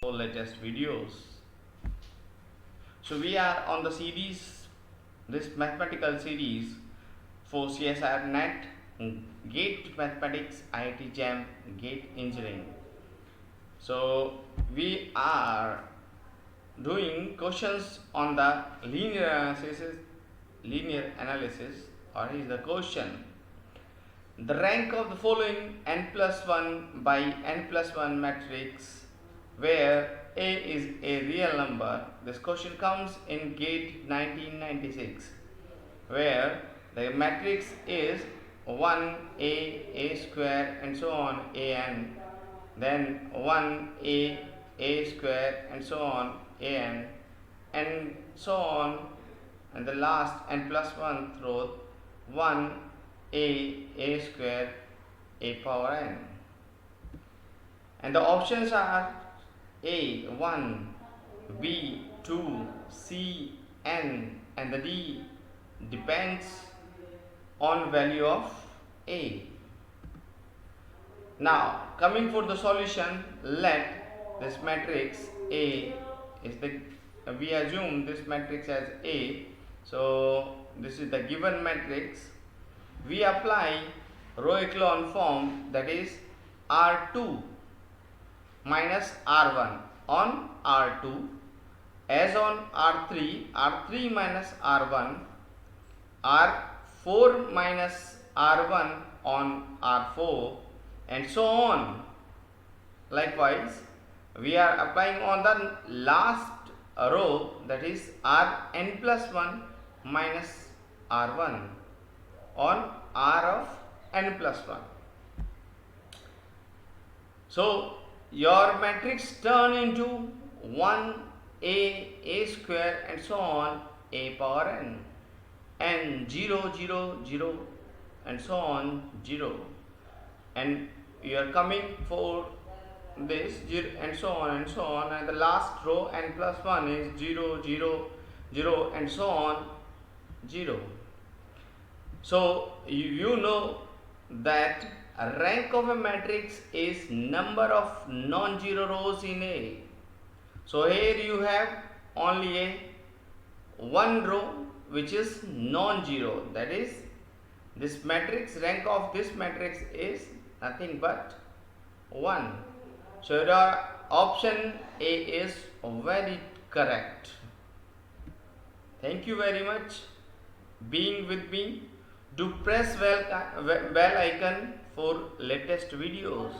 for latest videos. So we are on the series, this mathematical series for CSIR NET, GATE Mathematics, IIT JAM, GATE Engineering. So we are doing questions on the linear analysis, or is the question: the rank of the following n plus 1 by n plus 1 matrix where A is a real number. This question comes in GATE 1996, where the matrix is 1 A square and so on an, then 1 A square and so on an, and so on, and the last n plus 1 row 1 A square a power n. And the options are A 1, B 2, C n, and the D depends on value of A. Now coming for the solution, let this matrix A is the, we assume this matrix as A, so this is the given matrix. We apply row echelon form, that is R2 minus R1 on R2 as on R3, R3 minus R1, R4 minus R1 on R4, and so on. Likewise, we are applying on the last row, that is Rn plus 1 minus R1 on R of n plus 1. So your matrix turn into 1 A square and so on a power n, and 0 0 0 and so on 0, and you are coming for this 0 and so on and so on, and the last row n plus 1 is 0 0 0 and so on 0. So you know that rank of a matrix is number of non-zero rows in A. So here you have only a one row which is non-zero, that is this matrix, rank of this matrix is nothing but 1. So your option A is very correct. Thank you very much being with me. Do press bell icon for latest videos.